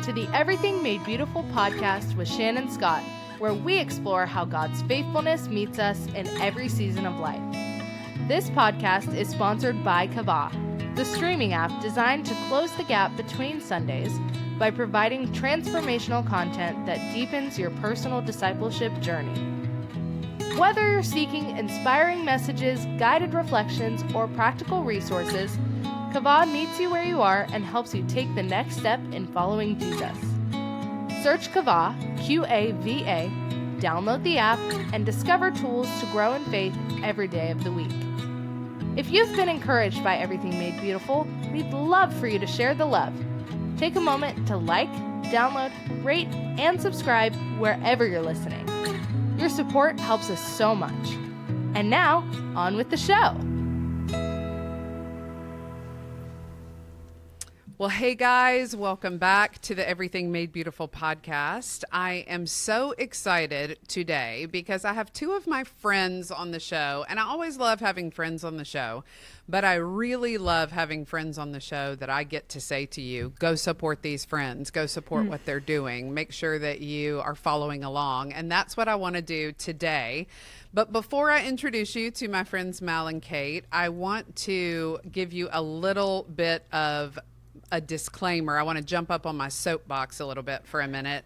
to the Everything Made Beautiful podcast with Shannon Scott, where we explore how God's faithfulness meets us in every season of life. This podcast is sponsored by Kava, the streaming app designed to close the gap between Sundays by providing transformational content that deepens your personal discipleship journey. Whether you're seeking inspiring messages, guided reflections, or practical resources, Kava meets you where you are and helps you take the next step in following Jesus. Search Kava, Q-A-V-A, download the app, and discover tools to grow in faith every day of the week. If you've been encouraged by Everything Made Beautiful, we'd love for you to share the love. Take a moment to like, download, rate, and subscribe wherever you're listening. Your support helps us so much. And now, on with the show. Well, hey guys, welcome back to the Everything Made Beautiful podcast. I am so excited today because I have two of my friends on the show, and I always love having friends on the show, but I really love having friends on the show that I get to say to you, go support these friends, go support what they're doing, make sure that you are following along, and that's what I want to do today. But before I introduce you to my friends Mal and Kate, I want to give you a little bit of a disclaimer. I want to jump up on my soapbox a little bit for a minute.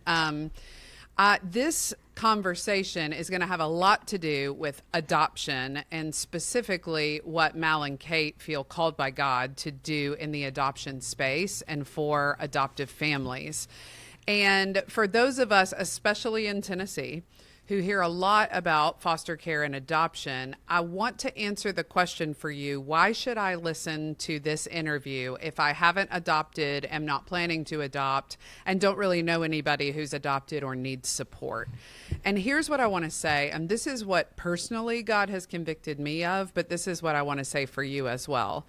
This conversation is going to have a lot to do with adoption and specifically what Mal and Kate feel called by God to do in the adoption space and for adoptive families. And for those of us, especially in Tennessee, who hear a lot about foster care and adoption, I want to answer the question for you, why should I listen to this interview if I haven't adopted, am not planning to adopt, and don't really know anybody who's adopted or needs support? And here's what I want to say, and this is what personally God has convicted me of, but this is what I want to say for you as well.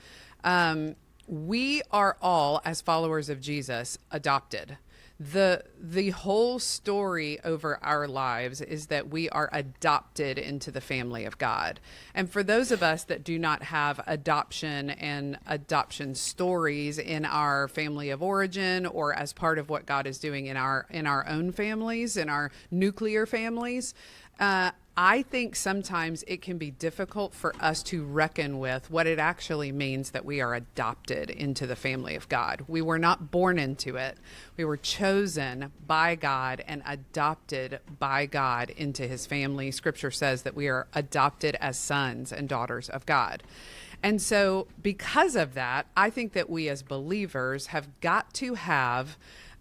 We are all, as followers of Jesus, adopted. The whole story over our lives is that we are adopted into the family of God. And for those of us that do not have adoption and adoption stories in our family of origin or as part of what God is doing in our own families, in our nuclear families, I think sometimes it can be difficult for us to reckon with what it actually means that we are adopted into the family of God. We were not born into it. We were chosen by God and adopted by God into his family. Scripture says that we are adopted as sons and daughters of God. And so because of that, I think that we as believers have got to have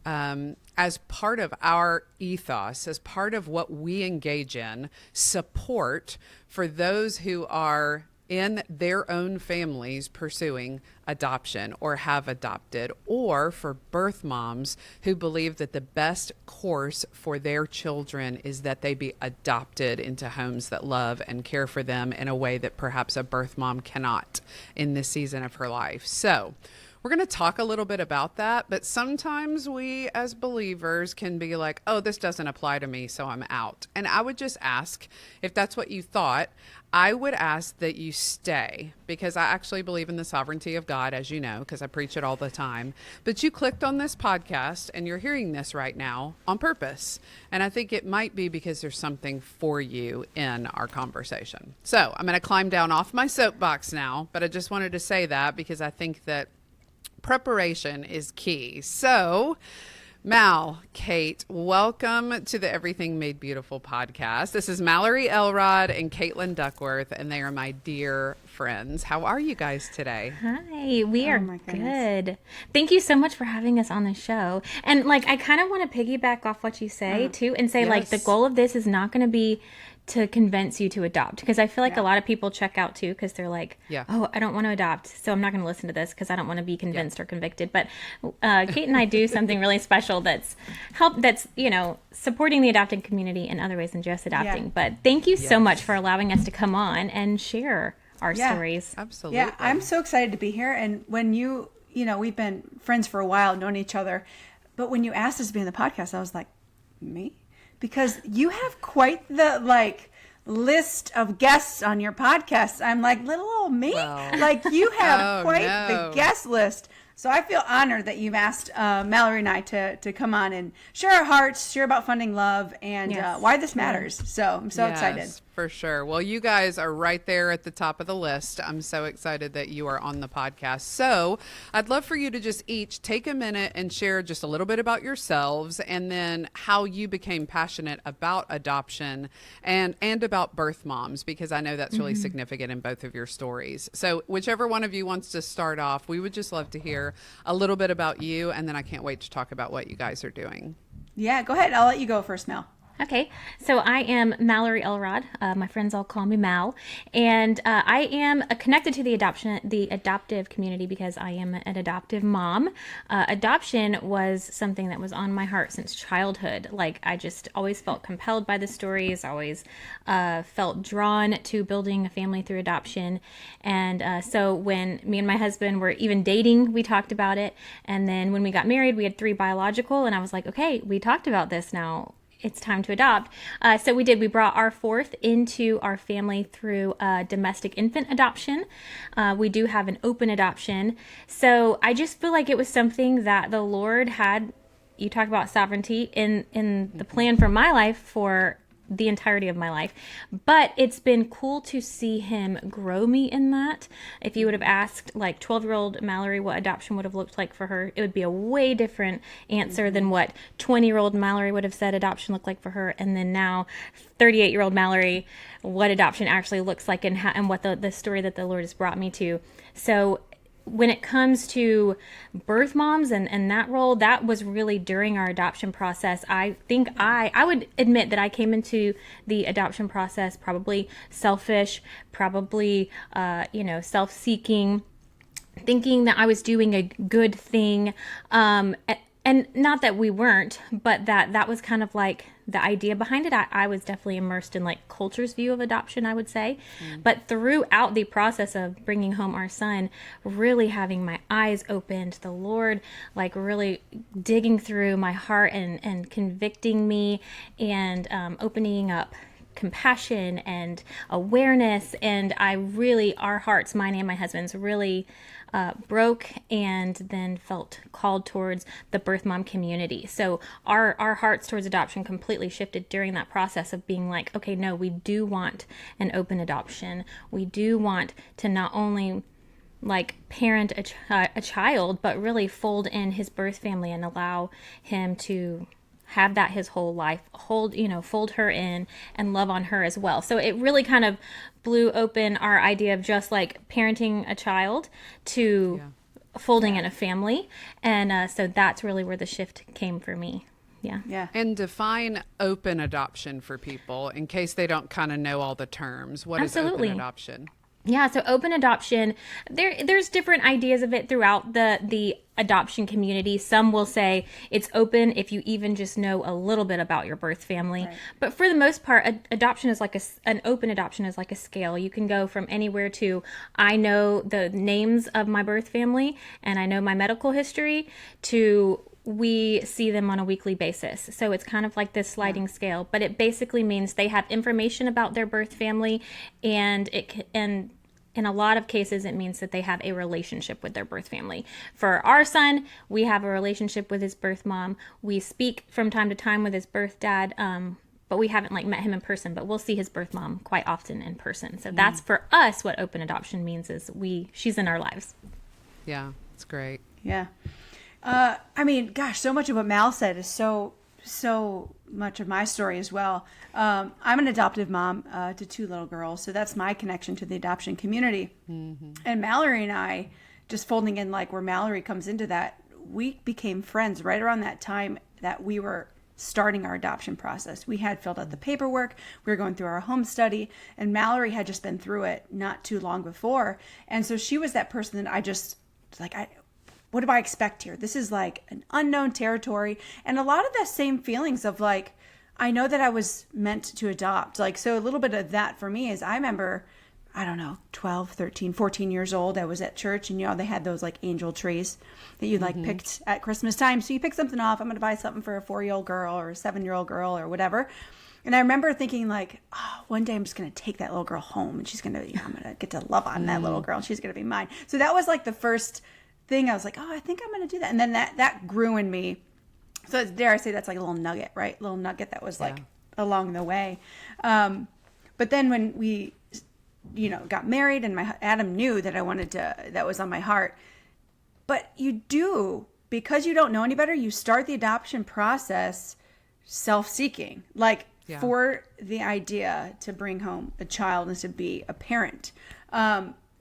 as part of our ethos, as part of what we engage in, support for those who are in their own families pursuing adoption or have adopted, or for birth moms who believe that the best course for their children is that they be adopted into homes that love and care for them in a way that perhaps a birth mom cannot in this season of her life. So we're going to talk a little bit about that, but sometimes we as believers can be like, oh, this doesn't apply to me, so I'm out. And I would just ask, if that's what you thought, I would ask that you stay, because I actually believe in the sovereignty of God, as you know, because I preach it all the time. But you clicked on this podcast and you're hearing this right now on purpose. And I think it might be because there's something for you in our conversation. So I'm going to climb down off my soapbox now, but I just wanted to say that because I think that preparation is key. So, Mal, Kate, welcome to the Everything Made Beautiful podcast. This is Malorie Elrod and Katelyn Duckworth, and they are my dear friends. How are you guys today? Hi, we are good. Thank you so much for having us on the show. And I kind of want to piggyback off what you say too, and say the goal of this is not going to be to convince you to adopt, because I feel like a lot of people check out too because they're like, oh, I don't want to adopt, so I'm not going to listen to this because I don't want to be convinced or convicted. But Kate and I do something really special that's supporting the adopting community in other ways than just adopting. But thank you so much for allowing us to come on and share our stories. Absolutely. Yeah, I'm so excited to be here. And when we've been friends for a while, known each other, but when you asked us to be in the podcast, I was like, me? Because you have quite the list of guests on your podcast. I'm like, little old me. Well, you have the guest list. So I feel honored that you've asked Malorie and I to come on and share our hearts, share about funding love, and why this matters. So I'm so excited. For sure. Well, you guys are right there at the top of the list. I'm so excited that you are on the podcast. So I'd love for you to just each take a minute and share just a little bit about yourselves, and then how you became passionate about adoption and about birth moms, because I know that's really significant in both of your stories. So whichever one of you wants to start off, we would just love to hear a little bit about you, and then I can't wait to talk about what you guys are doing. Yeah, go ahead. I'll let you go first, Mel. Okay, so I am Malorie Elrod. My friends all call me Mal, and I am connected to the adoptive community because I am an adoptive mom. Adoption was something that was on my heart since childhood. Like, I just always felt compelled by the stories, always felt drawn to building a family through adoption. And so when me and my husband were even dating, we talked about it. And then when we got married, we had 3 biological, and I was like, okay, we talked about this now. It's time to adopt. So we did. We brought our 4th into our family through domestic infant adoption. We do have an open adoption. So I just feel like it was something that the Lord had, you talk about sovereignty, in the plan for my life for the entirety of my life. But it's been cool to see him grow me in that. If you would have asked like 12-year-old Malorie what adoption would have looked like for her, it would be a way different answer than what 20-year-old Malorie would have said adoption looked like for her. And then now 38-year-old Malorie, what adoption actually looks like, and what the story that the Lord has brought me to. So when it comes to birth moms and that role, that was really during our adoption process. I think I would admit that I came into the adoption process probably selfish, probably, self-seeking, thinking that I was doing a good thing. And not that we weren't, but that was kind of like the idea behind it. I was definitely immersed in like culture's view of adoption, I would say. But throughout the process of bringing home our son, really having my eyes opened, the Lord like really digging through my heart and convicting me, and opening up compassion and awareness. And our hearts, mine and my husband's, really broke, and then felt called towards the birth mom community. So our hearts towards adoption completely shifted during that process of being like, okay, no, we do want an open adoption. We do want to not only like parent a child, but really fold in his birth family and allow him to have that his whole life, fold her in and love on her as well. So it really kind of blew open our idea of just like parenting a child to folding in a family. And so that's really where the shift came for me. Yeah. And define open adoption for people in case they don't kind of know all the terms. What Absolutely. is open adoption? Yeah, so open adoption, there's different ideas of it throughout the adoption community. Some will say it's open if you even just know a little bit about your birth family. Right. But for the most part, adoption is like an open adoption is like a scale. You can go from anywhere to, I know the names of my birth family and I know my medical history, to we see them on a weekly basis. So it's kind of like this sliding scale, but it basically means they have information about their birth family, and in a lot of cases, it means that they have a relationship with their birth family. For our son, we have a relationship with his birth mom. We speak from time to time with his birth dad, but we haven't like met him in person, but we'll see his birth mom quite often in person. So that's for us what open adoption means, is she's in our lives. Yeah, it's great. Yeah. I mean, gosh, so much of what Mal said is so much of my story as well. I'm an adoptive mom to 2 little girls, so that's my connection to the adoption community. Mm-hmm. And Malorie and I, just folding in like where Malorie comes into that, we became friends right around that time that we were starting our adoption process. We had filled out the paperwork, we were going through our home study, and Malorie had just been through it not too long before. And so she was that person that I just, like, what do I expect here? This is like an unknown territory. And a lot of the same feelings of like, I know that I was meant to adopt. Like, so a little bit of that for me is, I remember, I don't know, 12, 13, 14 years old. I was at church, and they had those like angel trees that you like picked at Christmas time. So you pick something off. I'm going to buy something for a 4-year-old girl or a 7-year-old girl or whatever. And I remember thinking like, oh, one day I'm just going to take that little girl home, and she's going to, I'm going to get to love on that little girl, and she's going to be mine. So that was like the first thing. I was like, oh, I think I'm going to do that. And then that grew in me. So dare I say that's like a little nugget, right? Little nugget that was like along the way. But then when we, got married and Adam knew that that was on my heart. But you do, because you don't know any better, you start the adoption process self-seeking, for the idea to bring home a child and to be a parent.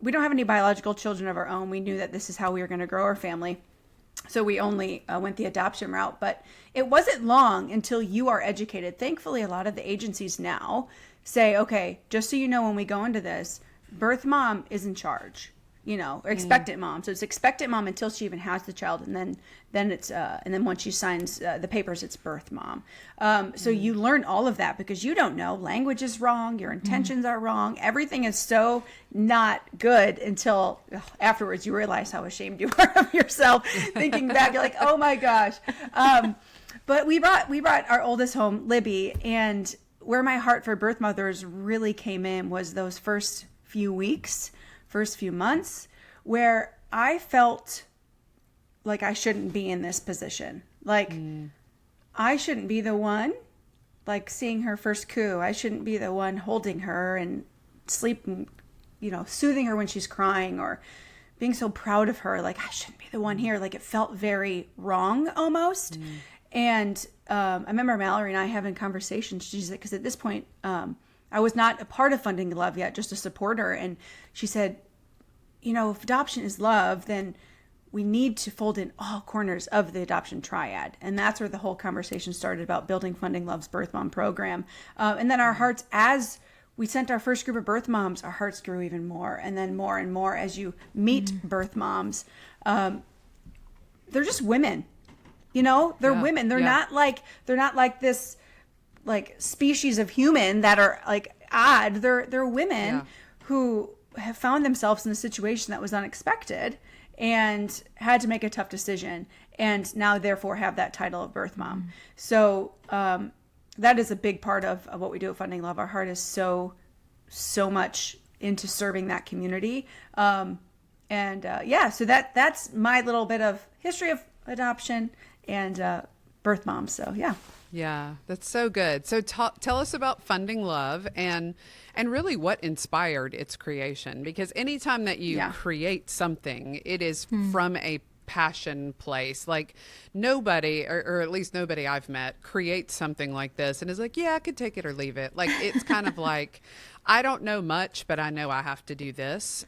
We don't have any biological children of our own. We knew that this is how we were going to grow our family. So we only went the adoption route. But it wasn't long until you are educated. Thankfully, a lot of the agencies now say, okay, just so you know, when we go into this, birth mom is in charge, or expectant mom. So it's expectant mom until she even has the child. And then it's, and then once she signs the papers, it's birth mom. So you learn all of that because you don't know. Language is wrong. Your intentions are wrong. Everything is so not good until afterwards you realize how ashamed you are of yourself. Thinking back, you're like, oh my gosh. But we brought our oldest home, Libby, and where my heart for birth mothers really came in was those first few weeks, first few months, where I felt like I shouldn't be in this position. Like, I shouldn't be the one, seeing her first coo. I shouldn't be the one holding her and sleeping, soothing her when she's crying or being so proud of her. Like, I shouldn't be the one here. Like, it felt very wrong almost. And I remember Malorie and I having conversations. She's like, because at this point, I was not a part of Funding Love yet, just a supporter. And she said, if adoption is love, then we need to fold in all corners of the adoption triad. And that's where the whole conversation started about building Funding Love's Birth Mom program. And then our hearts, as we sent our first group of birth moms, our hearts grew even more. And then more and more as you meet birth moms. They're just women. They're women. They're not like this species of human that are odd. They're women who have found themselves in a situation that was unexpected and had to make a tough decision, and now therefore have that title of birth mom. So that is a big part of what we do at Funding Love. Our heart is so much into serving that community. So that's my little bit of history of adoption and birth mom. So yeah, that's so good. So tell us about Funding Love and really what inspired its creation, because anytime that you create something, it is from a passion place. Like nobody, or at least nobody I've met, creates something like this and is like, yeah, I could take it or leave it. Like it's kind of like, I don't know much, but I know I have to do this.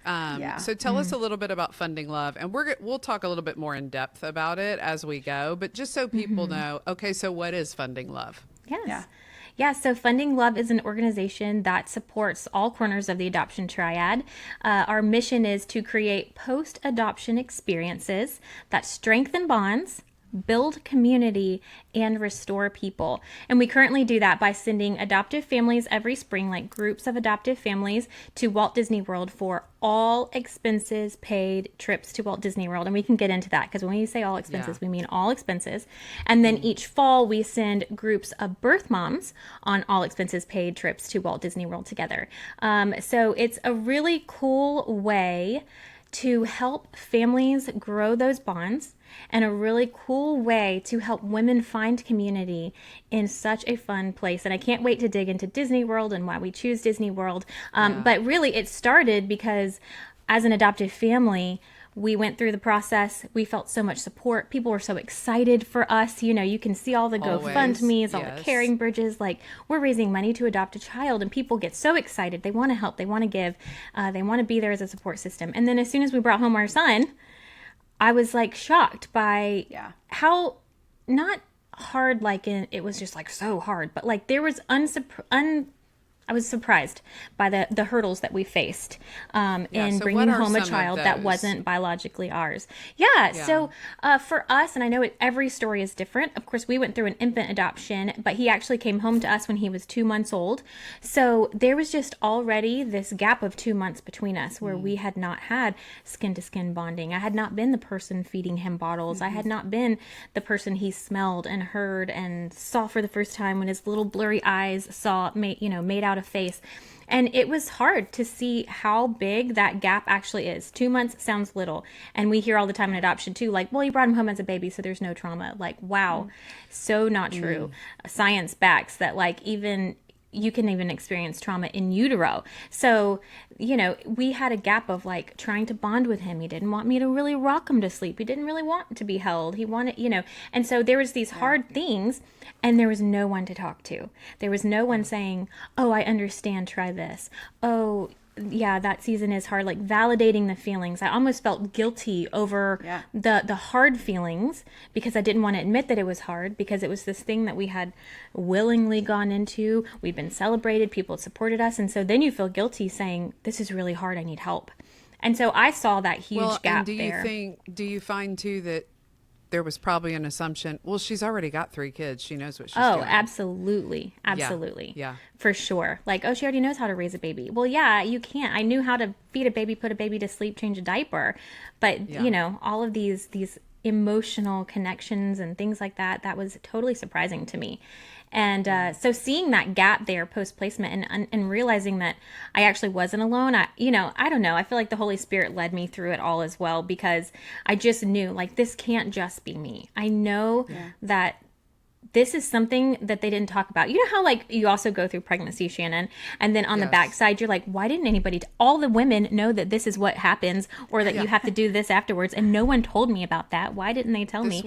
So tell us a little bit about Funding Love, and we'll talk a little bit more in depth about it as we go. But just so people know, okay, so what is Funding Love? Yes. Yeah, so Funding Love is an organization that supports all corners of the adoption triad. Our mission is to create post-adoption experiences that strengthen bonds, build community, and restore people. And we currently do that by sending adoptive families every spring, like groups of adoptive families, to Walt Disney World for all expenses paid trips to Walt Disney World. And we can get into that because when we say all expenses, we mean all expenses. And then each fall we send groups of birth moms on all expenses paid trips to Walt Disney World together. So it's a really cool way to help families grow those bonds, and a really cool way to help women find community in such a fun place. And I can't wait to dig into Disney World and why we choose Disney World. But really it started because as an adoptive family, we went through the process. We felt so much support. People were so excited for us. You can see all the GoFundMe's, all the Caring Bridges. Like, we're raising money to adopt a child, and people get so excited. They want to help. They want to give. They want to be there as a support system. And then as soon as we brought home our son, I was shocked by how not hard, it was just so hard, but there was I was surprised by the hurdles that we faced in bringing home a child that wasn't biologically ours. So for us, and I know every story is different. Of course, we went through an infant adoption, but he actually came home to us when he was 2 months old. So there was just already this gap of 2 months between us where we had not had skin-to-skin bonding. I had not been the person feeding him bottles. I had not been the person he smelled and heard and saw for the first time when his little blurry eyes made out of to face. And it was hard to see how big that gap actually is. 2 months sounds little. And we hear all the time in adoption too, like, well, you brought him home as a baby, so there's no trauma. Like, wow, so not true. Science backs that, like, even you can even experience trauma in utero. So, you know, we had a gap of like trying to bond with him. He didn't want me to really rock him to sleep. He didn't really want to be held. He wanted, you know, and so there was these hard things, and there was no one to talk to. There was no one saying, oh, I understand, try this. Oh, yeah, that season is hard, like validating the feelings. I almost felt guilty over the hard feelings because I didn't want to admit that it was hard, because it was this thing that we had willingly gone into. We've been celebrated, people had supported us. And so then you feel guilty saying, this is really hard, I need help. And so I saw that huge gap there. Do you find too that there was probably an assumption, well, she's already got 3 kids. She knows what she's doing. Oh, absolutely. Absolutely. Yeah. For sure. Like, oh, she already knows how to raise a baby. Well, yeah, you can't. I knew how to feed a baby, put a baby to sleep, change a diaper. But, you know, all of these emotional connections and things like that, that was totally surprising to me. And so seeing that gap there post-placement and realizing that I actually wasn't alone, I don't know. I feel like the Holy Spirit led me through it all as well, because I just knew, like, this can't just be me. I know that this is something that they didn't talk about. You know how, like, you also go through pregnancy, Shannon, and then on the backside, you're like, why didn't anybody, all the women know that this is what happens, or that you have to do this afterwards, and no one told me about that. Why didn't they tell me?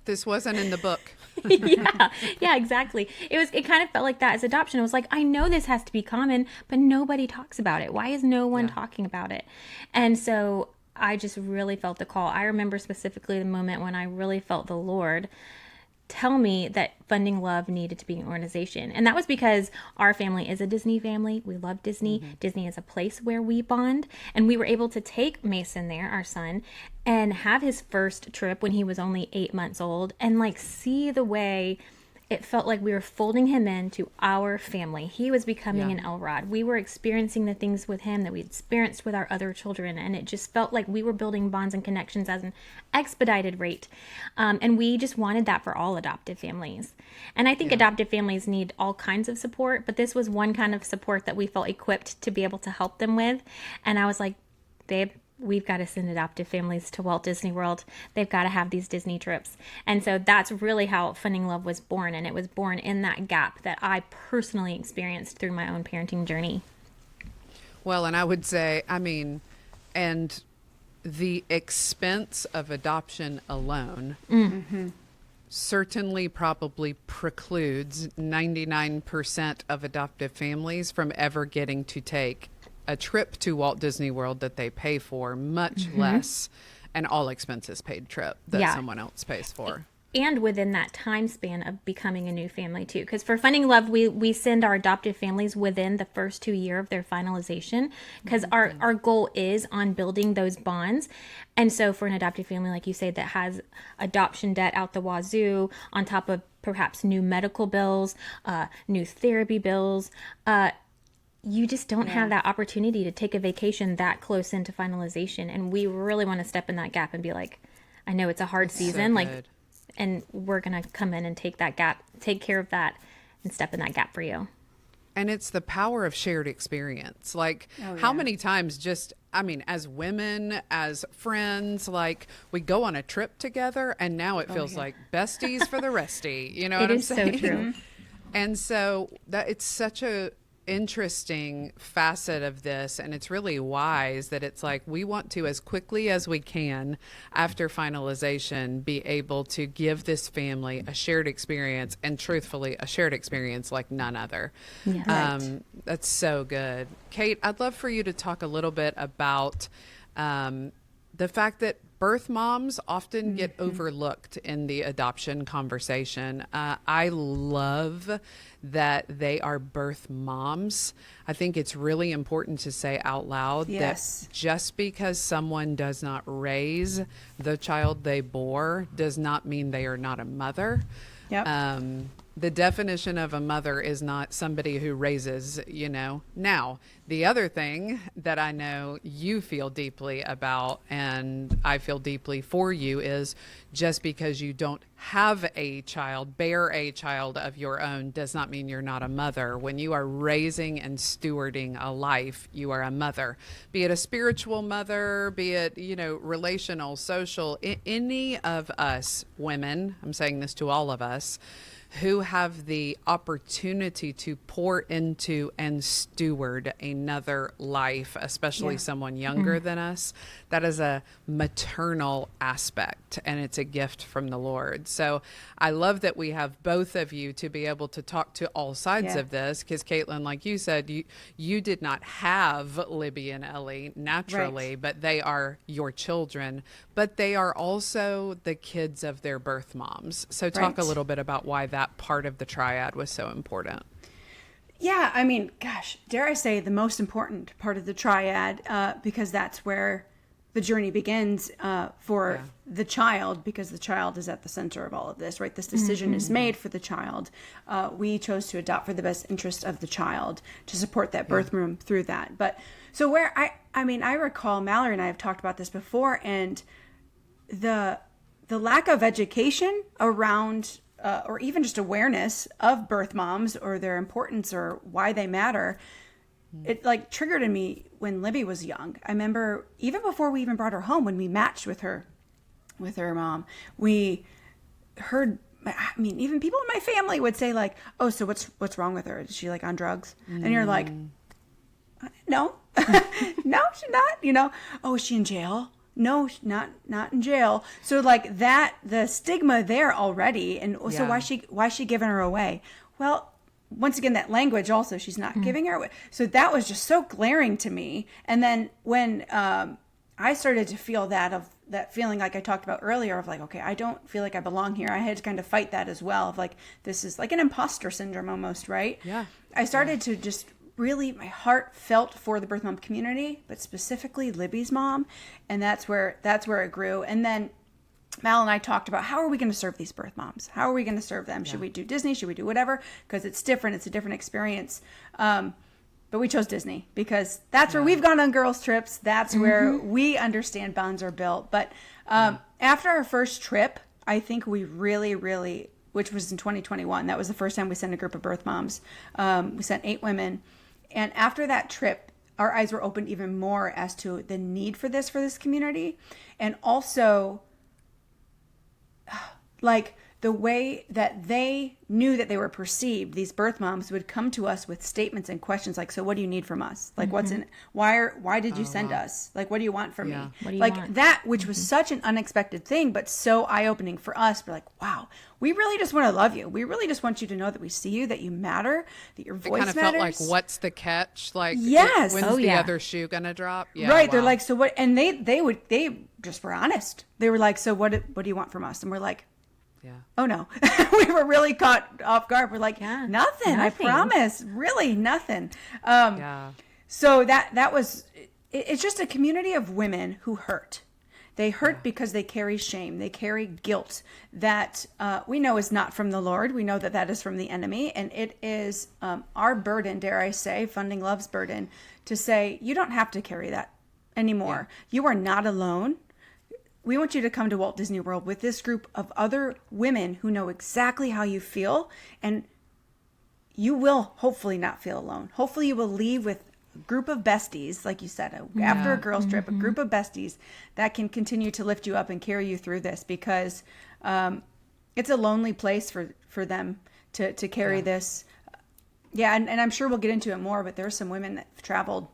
This wasn't in the book. yeah, exactly. It kind of felt like that as adoption. It was like, I know this has to be common, but nobody talks about it. Why is no one talking about it? And so I just really felt the call. I remember specifically the moment when I really felt the Lord tell me that Funding Love needed to be an organization. And that was because our family is a Disney family. We love Disney. Disney is a place where we bond. And we were able to take Mason there, our son, and have his first trip when he was only 8 months old, and like see the way it felt like we were folding him into our family. He was becoming an Elrod. We were experiencing the things with him that we experienced with our other children. And it just felt like we were building bonds and connections at an expedited rate. And we just wanted that for all adoptive families. And I think adoptive families need all kinds of support, but this was one kind of support that we felt equipped to be able to help them with. And I was like, babe, we've got to send adoptive families to Walt Disney World. They've got to have these Disney trips. And so that's really how Funding Love was born. And it was born in that gap that I personally experienced through my own parenting journey. Well, and I would say, and the expense of adoption alone certainly probably precludes 99% of adoptive families from ever getting to take a trip to Walt Disney World that they pay for, much less an all expenses paid trip that someone else pays for. And within that time span of becoming a new family too. Because for Funding Love, we send our adoptive families within the first 2 years of their finalization, because our goal is on building those bonds. And so for an adoptive family, like you say, that has adoption debt out the wazoo, on top of perhaps new medical bills, new therapy bills, you just don't have that opportunity to take a vacation that close into finalization. And we really want to step in that gap and be like, I know it's a hard season, and we're going to come in and take that gap, take care of that, and step in that gap for you. And it's the power of shared experience. Like, how many times as women, as friends, like, we go on a trip together, and now it feels like besties for the resty. You know what I'm saying? It is so true. And so that it's such a interesting facet of this, and it's really wise that it's like we want to, as quickly as we can after finalization, be able to give this family a shared experience, and truthfully a shared experience like none other. That's so good. Kate, I'd love for you to talk a little bit about the fact that birth moms often get overlooked in the adoption conversation. I love that they are birth moms. I think it's really important to say out loud that just because someone does not raise the child they bore does not mean they are not a mother. The definition of a mother is not somebody who raises, Now, the other thing that I know you feel deeply about, and I feel deeply for you, is just because you don't have a child, bear a child of your own, does not mean you're not a mother. When you are raising and stewarding a life, you are a mother. Be it a spiritual mother, be it, relational, social, any of us women, I'm saying this to all of us, who have the opportunity to pour into and steward another life, especially someone younger than us. That is a maternal aspect, and it's a gift from the Lord. So I love that we have both of you to be able to talk to all sides of this, because Katelyn, like you said, you did not have Libby and Ellie naturally, but they are your children, but they are also the kids of their birth moms. So talk a little bit about why that part of the triad was so important. Yeah, I mean, gosh, dare I say the most important part of the triad, because that's where the journey begins for the child, because the child is at the center of all of this, right? This decision is made for the child. We chose to adopt for the best interest of the child, to support that birth room through that. But so where I recall Malorie and I have talked about this before, and the lack of education around or even just awareness of birth moms or their importance or why they matter, it like triggered in me when Libby was young. I remember even before we even brought her home, when we matched with her mom, we heard, even people in my family would say like, oh, so what's wrong with her? Is she like on drugs? And you're like, no, no, she's not, oh, is she in jail? No, not in jail. So like that, the stigma there already. And so why is she giving her away? Well, once again, that language also, she's not giving her away. So that was just so glaring to me. And then when I started to feel that feeling like I talked about earlier of like, okay, I don't feel like I belong here. I had to kind of fight that as well, of like, this is like an imposter syndrome almost, right? Yeah. I started to just really, my heart felt for the birth mom community, but specifically Libby's mom. And that's where it grew. And then Mal and I talked about, how are we going to serve these birth moms? How are we going to serve them? Should we do Disney? Should we do whatever? Because it's different. It's a different experience. But we chose Disney because that's where we've gone on girls' trips. That's where we understand bonds are built. But after our first trip, I think we really, really, which was in 2021, that was the first time we sent a group of birth moms. We sent 8 women. And after that trip, our eyes were opened even more as to the need for this community. And also, like, the way that they knew that they were perceived, these birth moms would come to us with statements and questions like, so what do you need from us? Like, what's in, why did you send us? Like, what do you want from me? What do you like want? That, which was such an unexpected thing, but so eye-opening for us. We're like, wow, we really just want to love you. We really just want you to know that we see you, that you matter, that your voice matters. It kind of felt like, what's the catch? Like, yes. When's the other shoe gonna drop? Yeah, right. Wow. They're like, so what? And they just were honest. They were like, so what do you want from us? And we're like, oh no. We were really caught off guard. We're like, nothing. I promise. Really nothing. So that was, it's just a community of women who hurt. They hurt because they carry shame. They carry guilt that we know is not from the Lord. We know that is from the enemy. And it is our burden, dare I say, Funding Love's burden, to say, you don't have to carry that anymore. You are not alone. We want you to come to Walt Disney World with this group of other women who know exactly how you feel, and you will hopefully not feel alone. Hopefully you will leave with a group of besties, like you said, after a girls' trip, a group of besties that can continue to lift you up and carry you through this, because it's a lonely place for them to carry this. And I'm sure we'll get into it more, but there are some women that have traveled.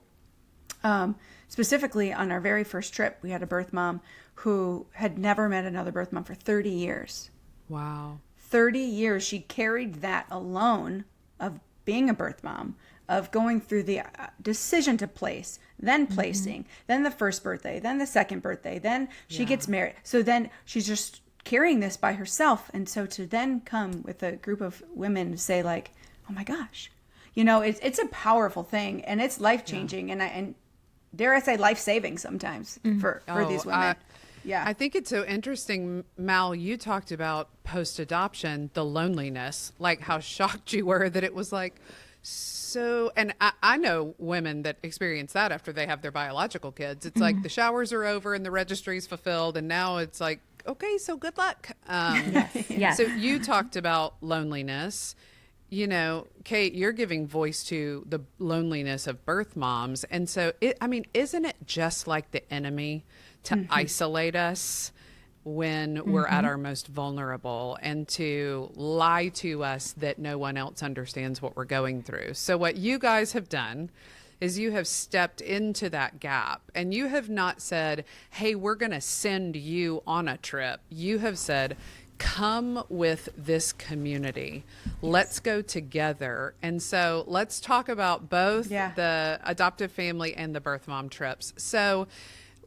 Specifically on our very first trip, we had a birth mom who had never met another birth mom for 30 years. Wow. 30 years. She carried that alone of being a birth mom, of going through the decision to place, then placing, then the first birthday, then the second birthday, then she gets married. So then she's just carrying this by herself. And so to then come with a group of women to say like, oh my gosh, it's a powerful thing, and it's life-changing. And dare I say life-saving sometimes for these women. Yeah. I think it's so interesting, Mal, you talked about post-adoption, the loneliness, like how shocked you were that it was like, so, and I know women that experience that after they have their biological kids. It's like the showers are over and the registry's fulfilled, and now it's like, okay, so good luck. Yes. So you talked about loneliness. You know, Kate, you're giving voice to the loneliness of birth moms. And so, isn't it just like the enemy to isolate us when we're at our most vulnerable and to lie to us that no one else understands what we're going through? So what you guys have done is you have stepped into that gap, and you have not said, hey, we're going to send you on a trip. You have said, come with this community. Let's go together. And so let's talk about both the adoptive family and the birth mom trips. So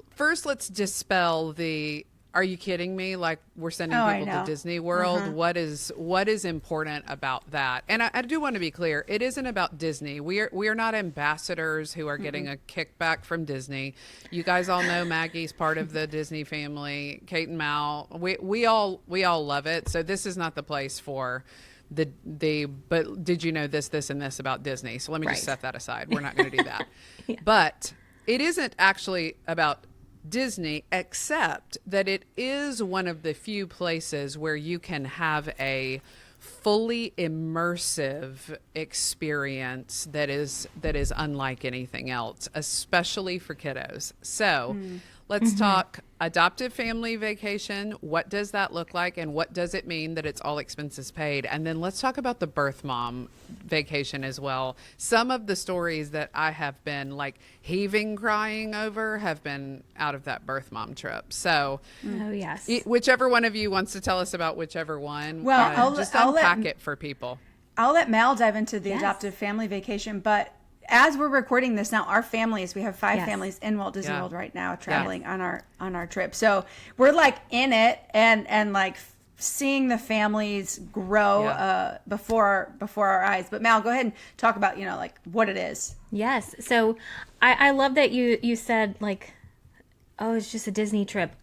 first, let's dispel the, are you kidding me? Like, we're sending people to Disney World. What is important about that? And I do want to be clear. It isn't about Disney. We are not ambassadors who are getting a kickback from Disney. You guys all know Maggie's part of the Disney family. Kate and Mal, we all love it. So this is not the place for but did you know this, and this about Disney? So let me just set that aside. We're not going to do that. But it isn't actually about Disney, except that it is one of the few places where you can have a fully immersive experience that is unlike anything else, especially for kiddos. So let's talk adoptive family vacation. What does that look like, and what does it mean that it's all expenses paid? And then let's talk about the birth mom vacation as well. Some of the stories that I have been like heaving crying over have been out of that birth mom trip. So whichever one of you wants to tell us about whichever one, well, I'll unpack it for people. I'll let Mal dive into the adoptive family vacation, but as we're recording this now, our families, we have 5 families in Walt Disney World right now traveling on our trip. So we're like in it and like seeing the families grow before our eyes. But Mal, go ahead and talk about, like what it is. Yes. So I love that you said like, oh, it's just a Disney trip.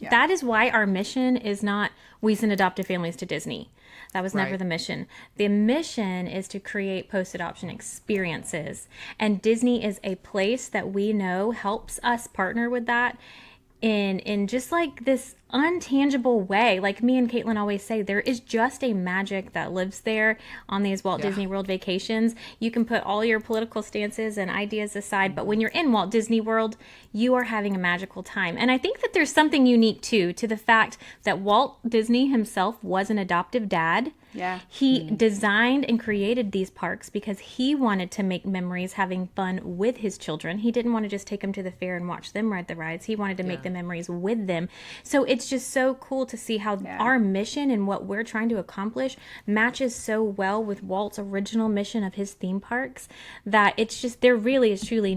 That is why our mission is not we send adoptive families to Disney. That was never the mission. The mission is to create post-adoption experiences. And Disney is a place that we know helps us partner with that in just like this untangible way. Like me and Katelyn always say, there is just a magic that lives there on these Walt Disney World vacations. You can put all your political stances and ideas aside, but when you're in Walt Disney World, you are having a magical time. And I think that there's something unique too to the fact that Walt Disney himself was an adoptive dad. Yeah. He designed and created these parks because he wanted to make memories having fun with his children. He didn't want to just take them to the fair and watch them ride the rides. He wanted to make the memories with them. So it's just so cool to see how our mission and what we're trying to accomplish matches so well with Walt's original mission of his theme parks that it's just, there really is truly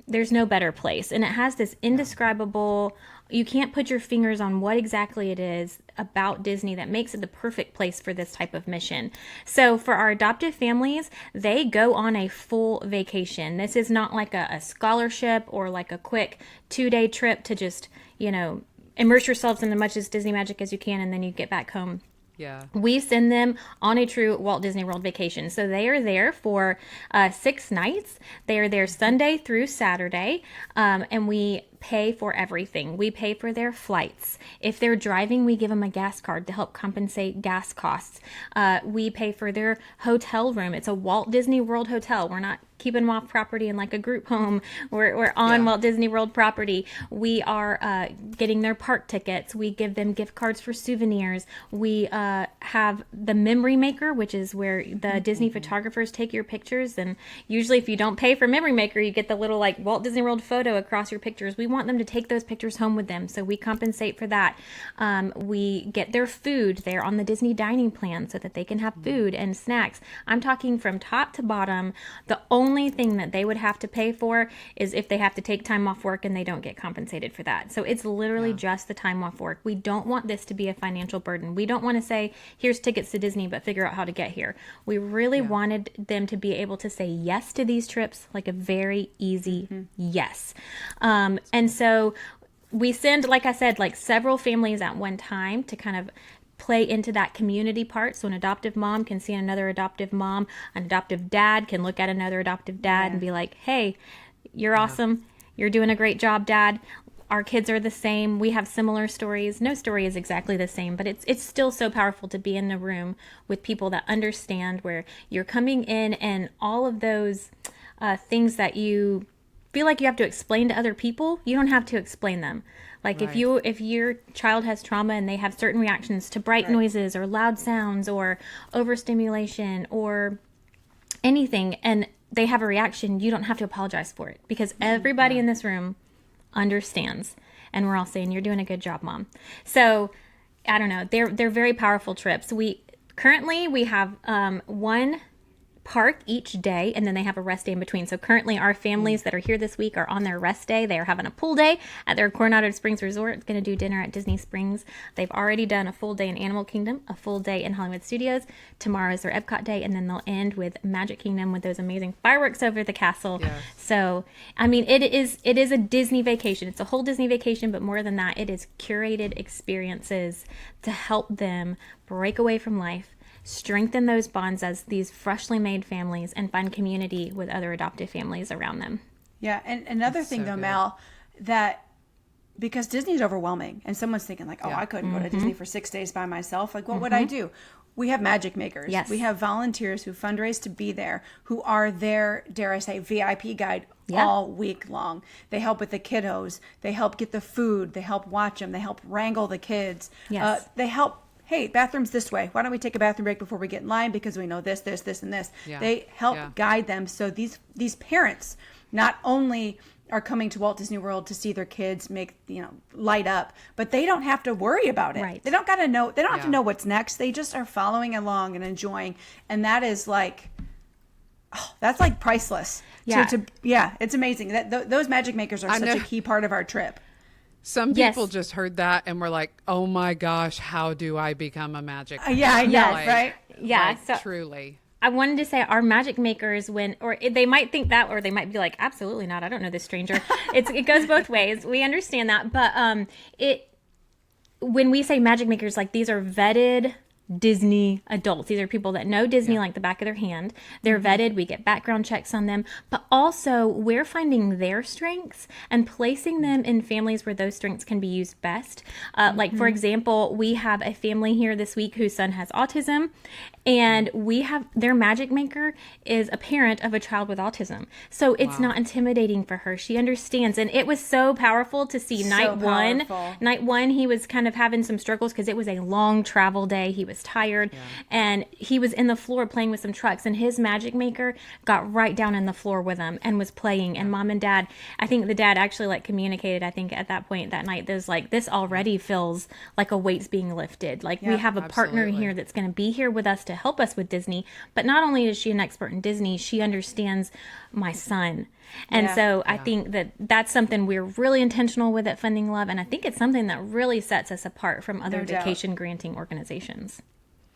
there's no better place. And it has this indescribable, you can't put your fingers on what exactly it is about Disney that makes it the perfect place for this type of mission. So for our adoptive families, they go on a full vacation. This is not like a scholarship or like a quick 2-day trip to just, immerse yourselves in as much as Disney magic as you can and then you get back home. Yeah. We send them on a true Walt Disney World vacation. So they are there for 6 nights. They are there Sunday through Saturday. And we pay for everything. We pay for their flights. If they're driving, we give them a gas card to help compensate gas costs. We pay for their hotel room. It's a Walt Disney World hotel. We're not keeping them off property in like a group home. We're on Walt Disney World property. We are getting their park tickets. We give them gift cards for souvenirs. We have the memory maker, which is where the Disney photographers take your pictures. And usually if you don't pay for memory maker, you get the little like Walt Disney World photo across your pictures. We want them to take those pictures home with them. So we compensate for that. We get their food. They're on the Disney dining plan so that they can have food and snacks. I'm talking from top to bottom. The only thing that they would have to pay for is if they have to take time off work and they don't get compensated for that. So it's literally just the time off work. We don't want this to be a financial burden. We don't want to say, here's tickets to Disney, but figure out how to get here. We really wanted them to be able to say yes to these trips, like a very easy yes. And so we send, like I said, like several families at one time to kind of play into that community part. So an adoptive mom can see another adoptive mom, an adoptive dad can look at another adoptive dad and be like, hey, you're awesome. You're doing a great job, Dad. Our kids are the same. We have similar stories. No story is exactly the same, but it's still so powerful to be in a room with people that understand, where you're coming in and all of those things that you feel like you have to explain to other people, you don't have to explain them. Like if your child has trauma and they have certain reactions to bright noises or loud sounds or overstimulation or anything, and they have a reaction, you don't have to apologize for it, because everybody in this room understands, and we're all saying, you're doing a good job, Mom. So I don't know, they're very powerful trips. We have one park each day, and then they have a rest day in between. So currently our families that are here this week are on their rest day. They are having a pool day at their Coronado Springs Resort. Going to do dinner at Disney Springs. They've already done a full day in Animal Kingdom, a full day in Hollywood Studios. Tomorrow is their Epcot day, and then they'll end with Magic Kingdom with those amazing fireworks over the castle. Yes. So I mean, it is a Disney vacation. It's a whole Disney vacation, but more than that, it is curated experiences to help them break away from life, strengthen those bonds as these freshly made families, and find community with other adoptive families around them. Yeah. And another thing, though, Mal, that because Disney is overwhelming, and someone's thinking like, I couldn't go to Disney for 6 days by myself. Like, what would I do? We have magic makers. Yes. We have volunteers who fundraise to be there, who are their, dare I say, VIP guide all week long. They help with the kiddos. They help get the food. They help watch them. They help wrangle the kids. Yes. They help. Hey, bathroom's this way. Why don't we take a bathroom break before we get in line, because we know this, and this. Yeah. They help guide them. So these parents not only are coming to Walt Disney World to see their kids light up, but they don't have to worry about it. Right. They don't have to know what's next. They just are following along and enjoying. And that is like, that's like priceless. Yeah. It's amazing. Those magic makers are such a key part of our trip. Some people just heard that and were like, oh my gosh, how do I become a magic maker? Yeah, I know, right? Yeah, so truly. I wanted to say our magic makers, they might think that, or they might be like, absolutely not. I don't know this stranger. It goes both ways. We understand that. But when we say magic makers, like, these are vetted Disney adults. These are people that know Disney like the back of their hand. They're vetted. We get background checks on them, but also we're finding their strengths and placing them in families where those strengths can be used best. Like, for example, we have a family here this week whose son has autism, and their magic maker is a parent of a child with autism. So it's not intimidating for her. She understands. And it was so powerful to see night one, he was kind of having some struggles because it was a long travel day. He was tired and he was in the floor playing with some trucks, and his magic maker got right down in the floor with him and was playing. And Mom and Dad, I think the dad actually communicated, I think at that point that night, there's this already feels like a weight's being lifted. Like, we have a partner here that's going to be here with us to help us with Disney. But not only is she an expert in Disney, she understands my son. And so I think that's something we're really intentional with at Funding Love. And I think it's something that really sets us apart from other vacation granting organizations.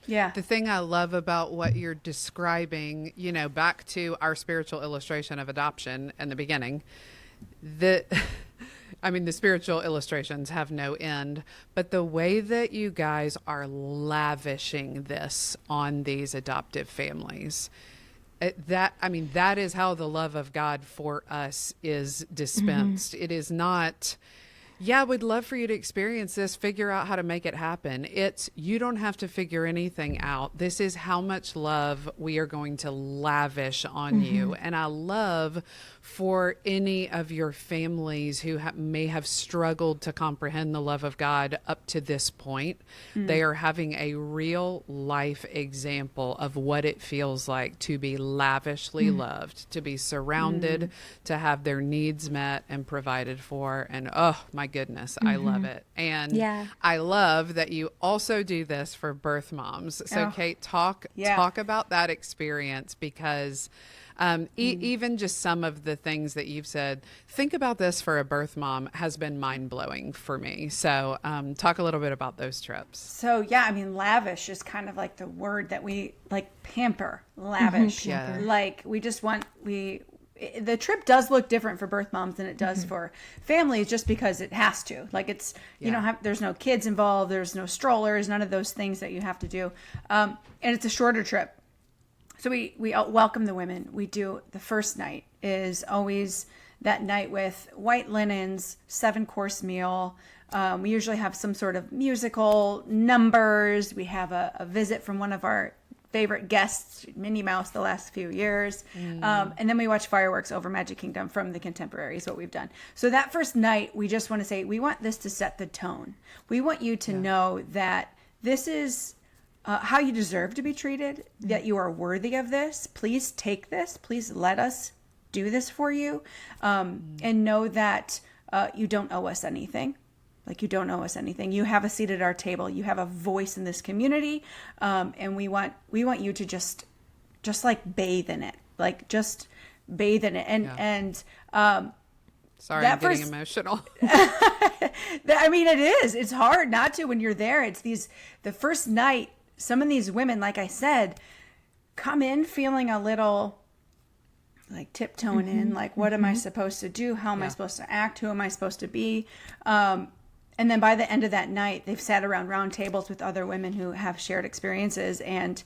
Yeah. The thing I love about what you're describing, back to our spiritual illustration of adoption in the beginning, the spiritual illustrations have no end, but the way that you guys are lavishing this on these adoptive families, that is how the love of God for us is dispensed. It is not, we'd love for you to experience this, figure out how to make it happen. It's, you don't have to figure anything out. This is how much love we are going to lavish on you. And I love for any of your families who may have struggled to comprehend the love of God up to this point, they are having a real life example of what it feels like to be lavishly loved, to be surrounded, to have their needs met and provided for. And oh my goodness, I love it. And I love that you also do this for birth moms. So Kate, talk about that experience, because even just some of the things that you've said, think about this for a birth mom, has been mind-blowing for me. So talk a little bit about those trips. So lavish is kind of like the word that we pamper, lavish. Like, we just want, the trip does look different for birth moms than it does for families, just because it has to. Like, it's, you don't have, there's no kids involved, there's no strollers, none of those things that you have to do. And it's a shorter trip. So we welcome the women. We do, the first night is always that night with white linens, 7-course meal. We usually have some sort of musical numbers. We have a visit from one of our favorite guests, Minnie Mouse, the last few years. And then we watch fireworks over Magic Kingdom from the Contemporaries, what we've done. So that first night, we just want to say, we want this to set the tone. We want you to know that this is how you deserve to be treated, that you are worthy of this. Please take this. Please let us do this for you. And know that you don't owe us anything. Like, you don't owe us anything. You have a seat at our table. You have a voice in this community. And we want you to just like bathe in it. Like, just bathe in it. And sorry, I'm getting emotional. I mean, it is. It's hard not to when you're there. It's the first night, some of these women, like I said, come in feeling a little like tiptoeing in, like, what am I supposed to do? How am I supposed to act? Who am I supposed to be? And then by the end of that night, they've sat around round tables with other women who have shared experiences, and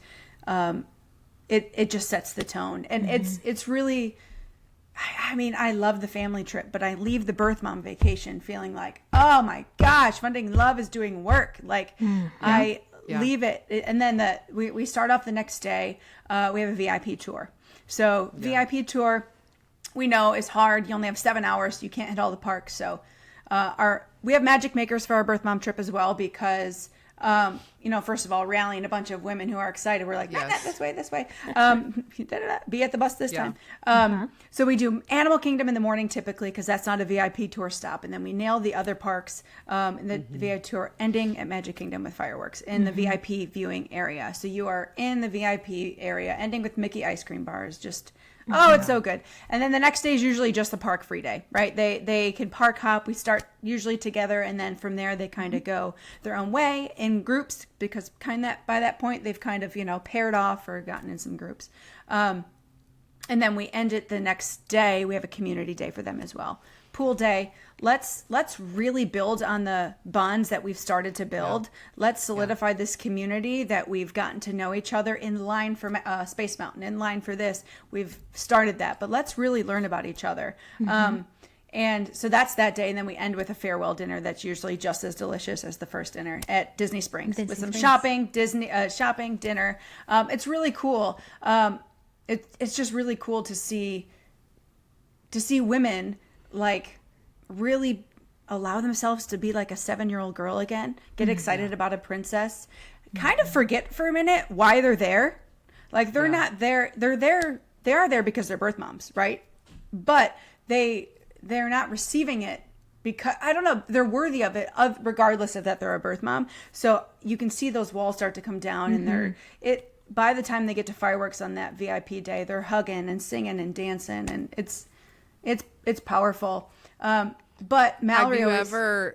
it just sets the tone. And it's really, I mean, I love the family trip, but I leave the birth mom vacation feeling like, oh my gosh, Funding Love is doing work. Like, I leave it. And then we start off the next day. We have a VIP tour. So VIP tour, we know is hard. You only have 7 hours. So you can't hit all the parks. So we have magic makers for our birth mom trip as well, because first of all, rallying a bunch of women who are excited. We're like, not this way. Be at the bus this time. So we do Animal Kingdom in the morning typically, because that's not a VIP tour stop. And then we nail the other parks in the VIP tour, ending at Magic Kingdom with fireworks in the VIP viewing area. So you are in the VIP area, ending with Mickey ice cream bars. Just it's so good. And then the next day is usually just the park free day, right? They can park hop. We start usually together, and then from there they kind of go their own way in groups, because by that point they've kind of paired off or gotten in some groups. And then we end it the next day. We have a community day for them as well. Pool day. Let's really build on the bonds that we've started to build. Let's solidify this community that we've gotten to know each other in line for Space Mountain, in line for this. We've started that, but let's really learn about each other. And so that's that day. And then we end with a farewell dinner that's usually just as delicious as the first dinner at Disney Springs with some shopping, dinner. It's really cool. It's just really cool to see women like really allow themselves to be like a 7-year-old girl again, get excited about a princess, kind of forget for a minute why they're there. Like, they're not there. They are there because they're birth moms, right? But they're not receiving it because, I don't know, they're worthy of it, regardless of that they're a birth mom. So you can see those walls start to come down, and by the time they get to fireworks on that VIP day, they're hugging and singing and dancing, and it's powerful. But Malorie,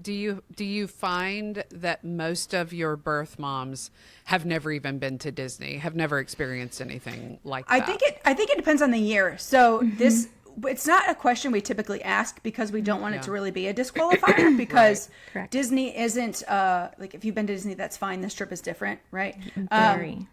do you find that most of your birth moms have never even been to Disney, have never experienced anything like that? I think it depends on the year. So it's not a question we typically ask, because we don't want it to really be a disqualifier, because Disney isn't like, if you've been to Disney, that's fine. This trip is different, right? Very.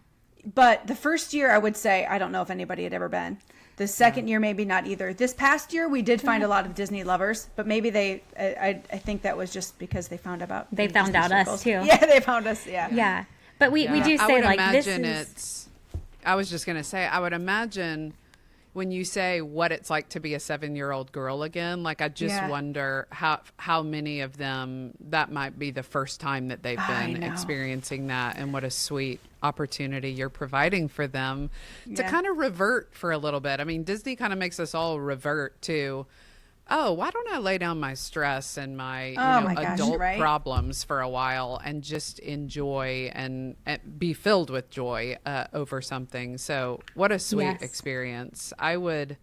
But the first year, I would say, I don't know if anybody had ever been. The second year, maybe not either. This past year, we did find a lot of Disney lovers, but maybe I think that was just because they found out us too. Yeah, they found us. Yeah. Yeah. But we do say, like, this is... I was just going to say, I would imagine when you say what it's like to be a 7-year-old girl again, like, I just wonder how many of them that might be the first time that they've been experiencing that, and what a sweet opportunity you're providing for them to kind of revert for a little bit. I mean, Disney kind of makes us all revert to, why don't I lay down my stress and my, adult problems for a while and just enjoy and be filled with joy over something. So what a sweet experience. I would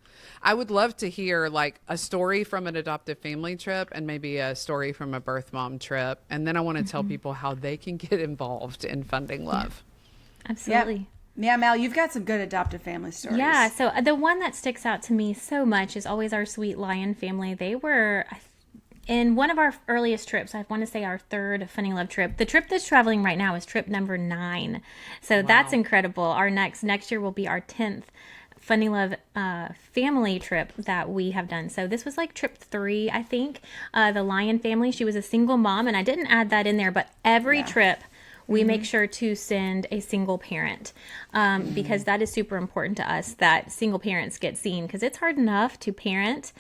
love to hear, like, a story from an adoptive family trip and maybe a story from a birth mom trip. And then I want to tell people how they can get involved in Funding Love. Absolutely. Yeah, Mal, you've got some good adoptive family stories. Yeah, so the one that sticks out to me so much is always our Sweet Lion family. They were in one of our earliest trips. I want to say our third Funny Love trip. The trip that's traveling right now is trip number 9. So that's incredible. Our next year will be our 10th Funny Love family trip that we have done. So this was like trip 3, I think. The Lion family, she was a single mom, and I didn't add that in there, but every trip we make sure to send a single parent because that is super important to us, that single parents get seen, because it's hard enough to parent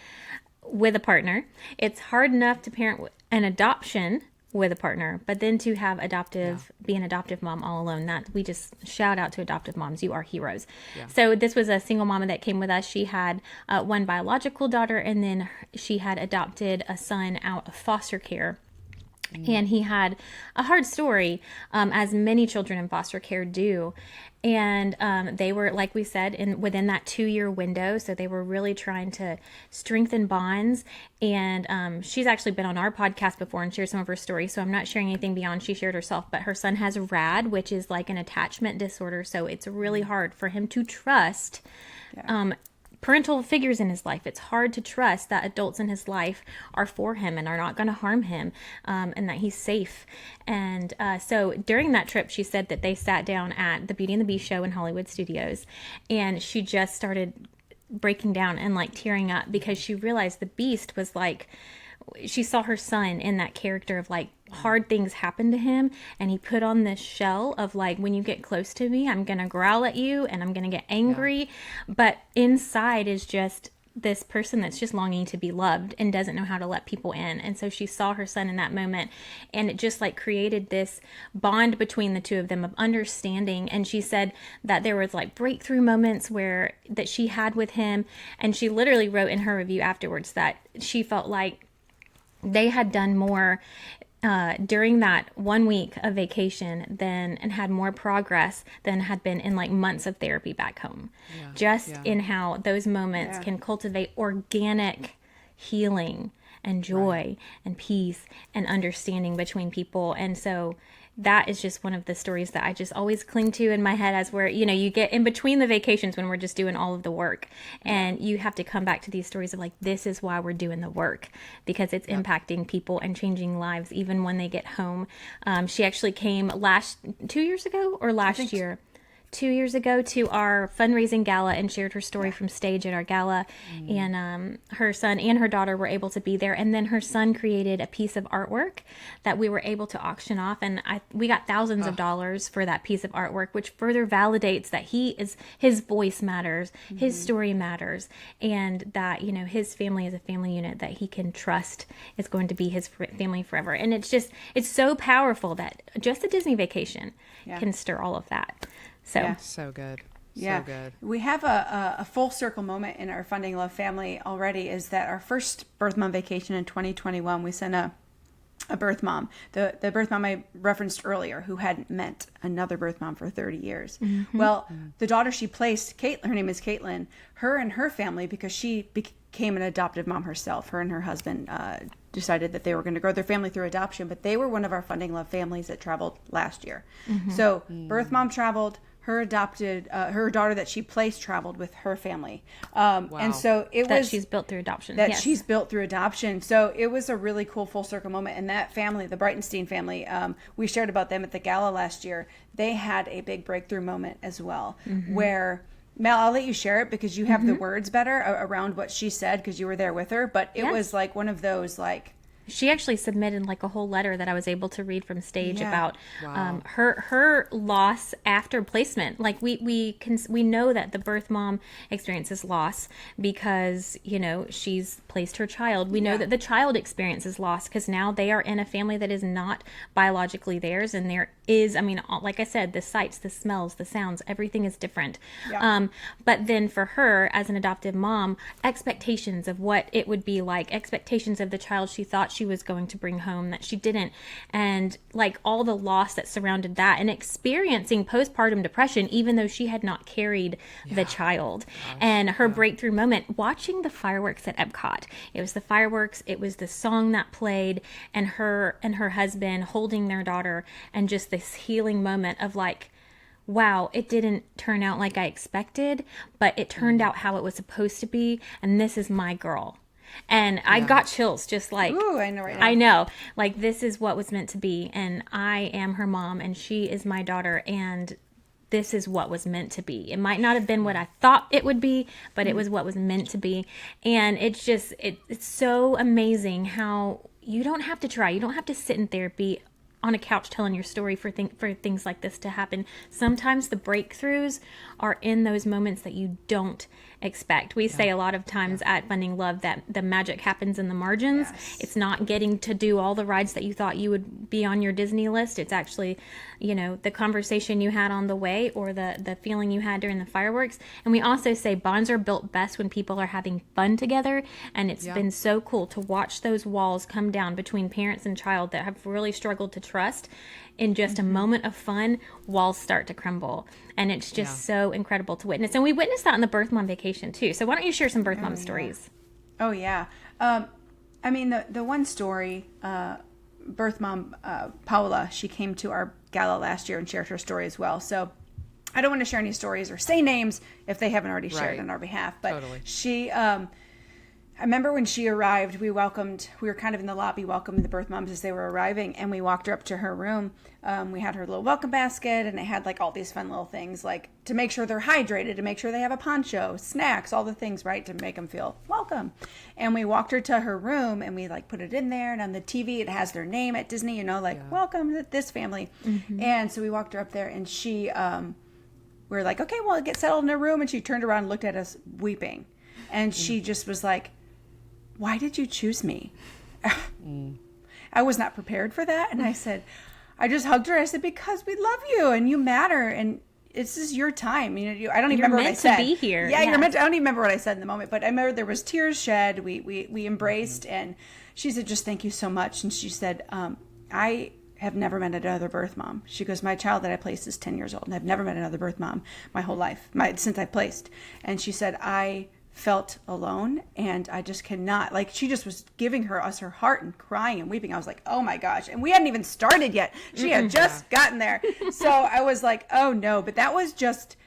with a partner. It's hard enough to parent an adoption with a partner, but then to have be an adoptive mom all alone, that we just shout out to adoptive moms. You are heroes. Yeah. So this was a single mama that came with us. She had one biological daughter, and then she had adopted a son out of foster care. And he had a hard story, as many children in foster care do. And they were, like we said, within that 2-year window. So they were really trying to strengthen bonds. And she's actually been on our podcast before and shared some of her stories. So I'm not sharing anything beyond she shared herself. But her son has RAD, which is like an attachment disorder. So it's really hard for him to trust parental figures in his life. It's hard to trust that adults in his life are for him and are not going to harm him, and that he's safe. And so during that trip, she said that they sat down at the Beauty and the Beast show in Hollywood Studios, and she just started breaking down and like tearing up because she realized the Beast was like, she saw her son in that character of like hard things happen to him, and he put on this shell of like, when you get close to me, I'm gonna growl at you and I'm gonna get angry, but inside is just this person that's just longing to be loved and doesn't know how to let people in. And so she saw her son in that moment, and it just like created this bond between the two of them of understanding. And she said that there was like breakthrough moments that she had with him, and she literally wrote in her review afterwards that she felt like they had done more during that 1 week of vacation and had more progress than had been in like months of therapy back home. In how those moments can cultivate organic healing and joy and peace and understanding between people. And so that is just one of the stories that I just always cling to in my head, as where, you get in between the vacations when we're just doing all of the work, and you have to come back to these stories of like, this is why we're doing the work, because it's impacting people and changing lives even when they get home. She actually came 2 years ago or last year. 2 years ago to our fundraising gala and shared her story from stage at our gala. And her son and her daughter were able to be there. And then her son created a piece of artwork that we were able to auction off. And we got thousands of dollars for that piece of artwork, which further validates that his voice matters, his story matters, and that, his family is a family unit that he can trust is going to be his family forever. And it's so powerful that just a Disney vacation can stir all of that. So good. So good. We have a full circle moment in our Funding Love family already, is that our first birth mom vacation in 2021, we sent a birth mom, the birth mom I referenced earlier, who hadn't met another birth mom for 30 years. Well, the daughter she placed, her name is Katelyn, her and her family, because she became an adoptive mom herself, her and her husband decided that they were going to grow their family through adoption, but they were one of our Funding Love families that traveled last year. So birth mom traveled, her daughter that she placed traveled with her family. And so she's built through adoption. She's built through adoption. So it was a really cool full circle moment. And that family, the Breitenstein family, we shared about them at the gala last year. They had a big breakthrough moment as well, where, Mel, I'll let you share it because you have the words better around what she said because you were there with her. But it was like one of those like, she actually submitted like a whole letter that I was able to read from stage about her loss after placement. Like we know that the birth mom experiences loss because she's placed her child. We know that the child experiences loss because now they are in a family that is not biologically theirs, and there is, like I said, the sights, the smells, the sounds, everything is different. But then for her as an adoptive mom, expectations of what it would be like, expectations of the child she thought she was going to bring home that she didn't, and like all the loss that surrounded that, and experiencing postpartum depression even though she had not carried the child. And her breakthrough moment, watching the fireworks at Epcot. It was the fireworks, it was the song that played, and her husband holding their daughter, and just this healing moment of like, wow, it didn't turn out like I expected, but it turned out how it was supposed to be, and this is my girl. And I got chills, just like, ooh, I know right now. I know, like, this is what was meant to be, and I am her mom, and she is my daughter, and this is what was meant to be. It might not have been what I thought it would be, but it was what was meant to be. And it's just, it's so amazing how you don't have to try. You don't have to sit in therapy on a couch telling your story for things like this to happen. Sometimes the breakthroughs are in those moments that you don't expect. We say a lot of times at Funding Love that the magic happens in the margins. Yes. It's not getting to do all the rides that you thought you would be on your Disney list. It's actually, the conversation you had on the way, or the feeling you had during the fireworks. And we also say bonds are built best when people are having fun together. And it's been so cool to watch those walls come down between parents and child that have really struggled to trust. In just a moment of fun, walls start to crumble. And it's just so incredible to witness. And we witnessed that on the birth mom vacation too. So why don't you share some birth mom stories? Oh, yeah. I mean, the one story, birth mom, Paula, she came to our gala last year and shared her story as well. So I don't want to share any stories or say names if they haven't already shared on our behalf. But she, I remember when she arrived, we were kind of in the lobby welcoming the birth moms as they were arriving, and we walked her up to her room. We had her little welcome basket, and it had like all these fun little things, like to make sure they're hydrated, to make sure they have a poncho, snacks, all the things, right, to make them feel welcome. And we walked her to her room, and we like put it in there, and on the TV it has their name at Disney, welcome to this family. And so we walked her up there, and she, we were like, okay, well, get settled in her room, and she turned around and looked at us weeping, and she just was like, why did you choose me? I was not prepared for that. And I said, I just hugged her. I said, because we love you and you matter. And this is your time. I don't even remember what I said. You're meant to be here. Yeah, you're meant to. I don't even remember what I said in the moment, but I remember there was tears shed. We embraced, and she said, just thank you so much. And she said, I have never met another birth mom. She goes, my child that I placed is 10 years old, and I've never met another birth mom my whole life, since I placed. And she said, I felt alone, and I just cannot, like, she just was giving us her heart and crying and weeping. I was like, oh my gosh. And we hadn't even started yet. She had just gotten there. So I was like, oh no. But that was just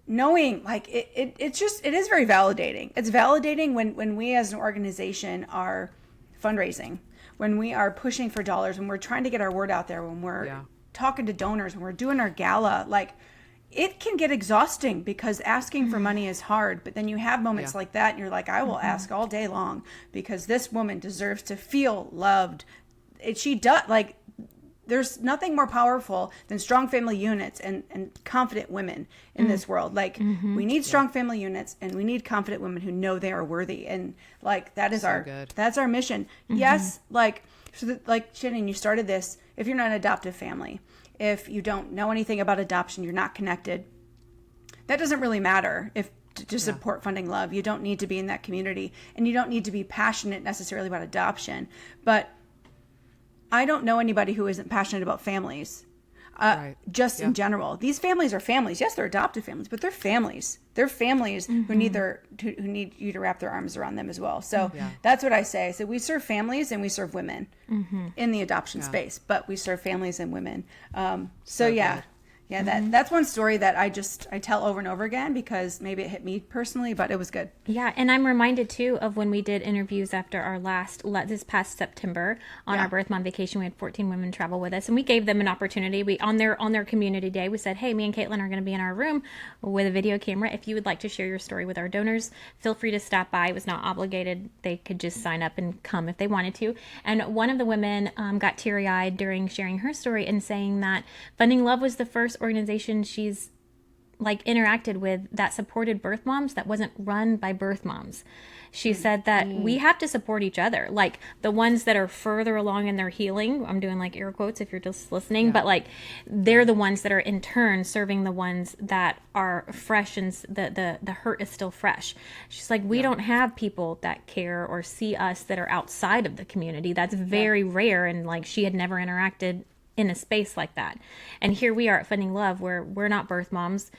knowing, like, it is very validating. It's validating when we as an organization are fundraising, when we are pushing for dollars, when we're trying to get our word out there, when we're talking to donors, when we're doing our gala, like, it can get exhausting because asking for money is hard, but then you have moments like that and you're like, I will ask all day long because this woman deserves to feel loved. She does, like, there's nothing more powerful than strong family units and confident women in this world. Like, we need strong family units, and we need confident women who know they are worthy. And like, that is that's our mission. Yes. Like, like Shannon, you started this, if you're not an adoptive family, if you don't know anything about adoption, you're not connected, that doesn't really matter to support Funding Love. You don't need to be in that community, and you don't need to be passionate necessarily about adoption. But I don't know anybody who isn't passionate about families, in general. These families are families. Yes, they're adoptive families, but they're families. They're families who need you to wrap their arms around them as well. So that's what I say. So we serve families and we serve women in the adoption space, but we serve families and women. That's one story that I tell over and over again because maybe it hit me personally, but it was good. Yeah, and I'm reminded too of when we did interviews after our this past September on our birth mom vacation. We had 14 women travel with us, and we gave them an opportunity. We on their community day, we said, hey, me and Katelyn are going to be in our room with a video camera. If you would like to share your story with our donors, feel free to stop by. It was not obligated. They could just sign up and come if they wanted to. And one of the women got teary-eyed during sharing her story and saying that Funding Love was the first organization she's like interacted with that supported birth moms that wasn't run by birth moms. She said that we have to support each other, like the ones that are further along in their healing. I'm doing like air quotes if you're just listening, but like they're the ones that are in turn serving the ones that are fresh, and the hurt is still fresh. She's like, we don't have people that care or see us that are outside of the community. That's very rare. And like, she had never interacted in a space like that. And here we are at Funding Love, where we're not birth moms.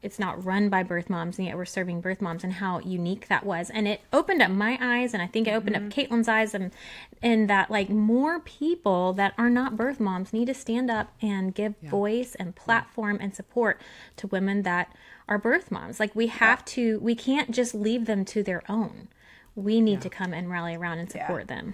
It's not run by birth moms, and yet we're serving birth moms, and how unique that was. And it opened up my eyes, and I think it opened up Katelyn's eyes, and that like more people that are not birth moms need to stand up and give voice and platform and support to women that are birth moms. Like we have to, we can't just leave them to their own. We need to come and rally around and support them.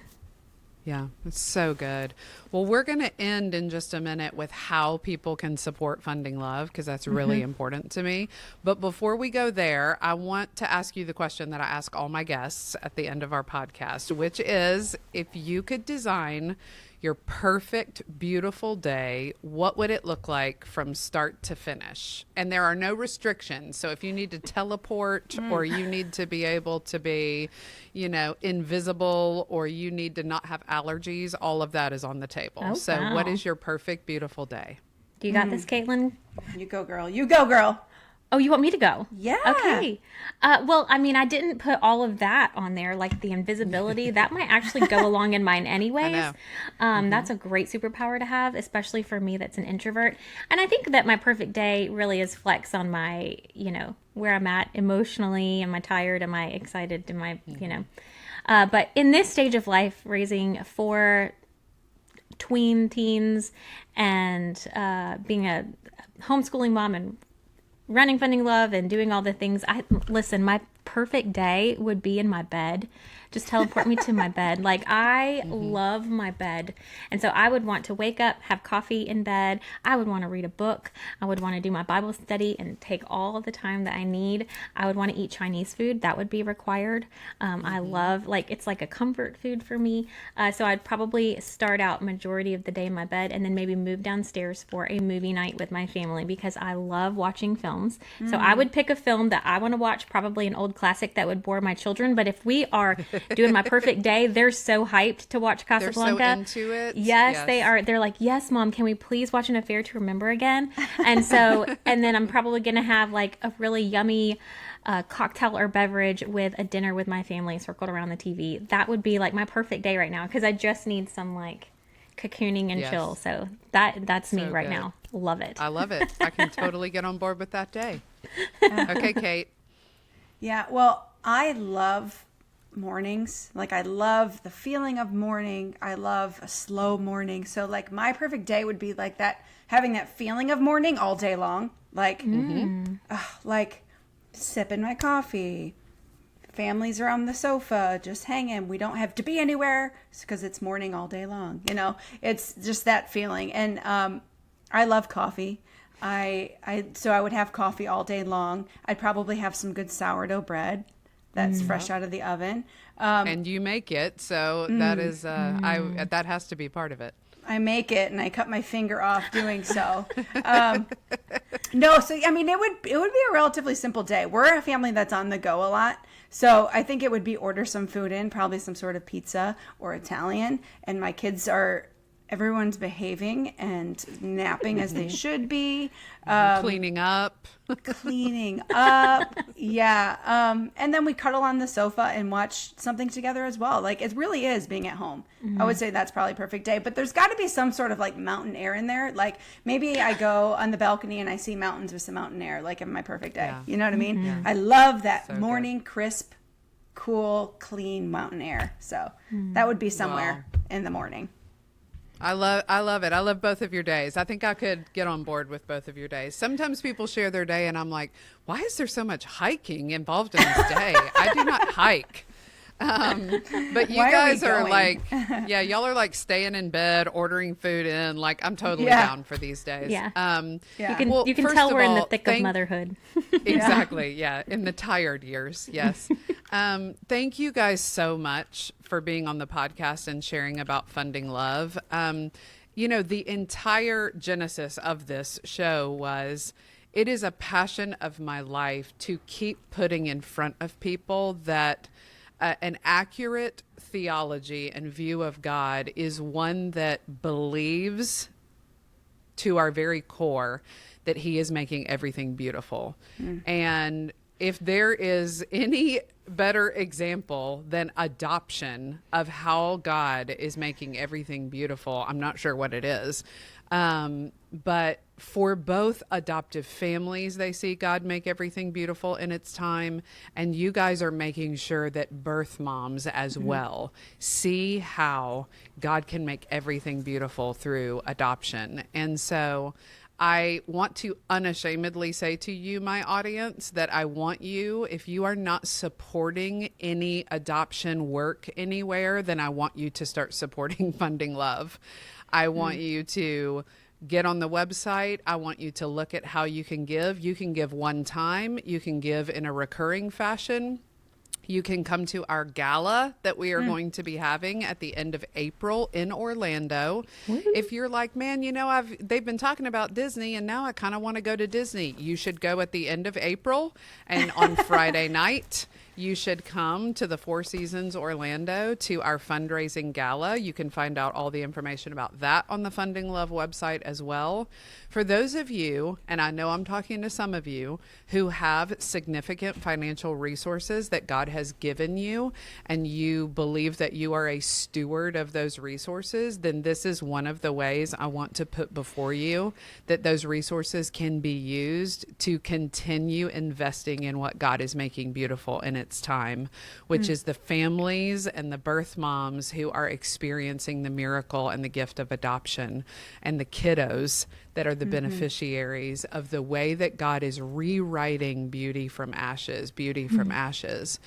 Yeah, it's so good. Well, we're going to end in just a minute with how people can support Funding Love, because that's really important to me. But before we go there, I want to ask you the question that I ask all my guests at the end of our podcast, which is, if you could design your perfect, beautiful day, what would it look like from start to finish? And there are no restrictions. So if you need to teleport or you need to be able to be, you know, invisible, or you need to not have allergies, all of that is on the table. Oh, so wow. what is your perfect, beautiful day? You got this, Katelyn? You go, girl. You go, girl. Oh, you want me to go? Yeah. Okay. Well, I mean, I didn't put all of that on there, like the invisibility. That might actually go along in mine anyways. That's a great superpower to have, especially for me that's an introvert. And I think that my perfect day really is flex on my, you know, where I'm at emotionally. Am I tired? Am I excited? Am I, you know. But in this stage of life, raising 4 tween teens and being a homeschooling mom and running Funding Love and doing all the things. Listen, my perfect day would be in my bed. Just teleport me to my bed. Like, I love my bed. And so I would want to wake up, have coffee in bed. I would want to read a book. I would want to do my Bible study and take all of the time that I need. I would want to eat Chinese food. That would be required. I love, like, it's like a comfort food for me. So I'd probably start out majority of the day in my bed and then maybe move downstairs for a movie night with my family, because I love watching films. So I would pick a film that I want to watch, probably an old classic that would bore my children. But if we are doing my perfect day, they're so hyped to watch Casablanca. They're so into it. Yes, they are. They're like, yes, Mom, can we please watch An Affair to Remember again? And so, and then I'm probably going to have like a really yummy cocktail or beverage with a dinner with my family circled around the TV. That would be like my perfect day right now, because I just need some like cocooning and chill. So that's me right now. Love it. I love it. I can totally get on board with that day. Okay, Kate. Yeah, well, I love mornings. Like, I love the feeling of morning. I love a slow morning. So like my perfect day would be like that, having that feeling of morning all day long. Like, like sipping my coffee, families are on the sofa just hanging. We don't have to be anywhere because it's morning all day long. You know, it's just that feeling. And I love coffee. So I would have coffee all day long. I'd probably have some good sourdough bread that's fresh out of the oven. And you make it, so that is that has to be part of it. I make it, and I cut my finger off doing so. No, so I mean, it would be a relatively simple day. We're a family that's on the go a lot, so I think it would be order some food in, probably some sort of pizza or Italian, and my kids everyone's behaving and napping as they should be. Cleaning up. Yeah. And then we cuddle on the sofa and watch something together as well. Like, it really is being at home. I would say that's probably a perfect day. But there's got to be some sort of like mountain air in there. Like, maybe I go on the balcony and I see mountains with some mountain air, like in my perfect day. Yeah. You know what I mean? Yeah. I love that morning, crisp, cool, clean mountain air. So that would be somewhere in the morning. I love it. I love both of your days. I think I could get on board with both of your days. Sometimes people share their day and I'm like, why is there so much hiking involved in this day? I do not hike. But you guys are like, yeah, y'all are like staying in bed, ordering food in. Like, I'm totally down for these days. Yeah. You can tell we're in the thick of motherhood. Exactly. Yeah. In the tired years. Yes. Thank you guys so much for being on the podcast and sharing about Funding Love. You know, the entire genesis of this show was, it is a passion of my life to keep putting in front of people that an accurate theology and view of God is one that believes to our very core that he is making everything beautiful. And if there is any better example than adoption of how God is making everything beautiful, I'm not sure what it is. But for both adoptive families, they see God make everything beautiful in its time. And you guys are making sure that birth moms as well see how God can make everything beautiful through adoption. And so I want to unashamedly say to you, my audience, that I want you, if you are not supporting any adoption work anywhere, then I want you to start supporting Funding Love. I want you to get on the website. I want you to look at how you can give. You can give one time. You can give in a recurring fashion. You can come to our gala that we are going to be having at the end of April in Orlando. If you're like, man, they've been talking about Disney and now I kind of want to go to Disney. You should go at the end of April, and on Friday night, you should come to the Four Seasons Orlando to our fundraising gala. You can find out all the information about that on the Funding Love website as well. For those of you, and I know I'm talking to some of you, who have significant financial resources that God has given you, and you believe that you are a steward of those resources, then this is one of the ways I want to put before you that those resources can be used to continue investing in what God is making beautiful in its time, which is the families and the birth moms who are experiencing the miracle and the gift of adoption, and the kiddos that are the beneficiaries of the way that God is rewriting beauty from ashes, beauty from ashes.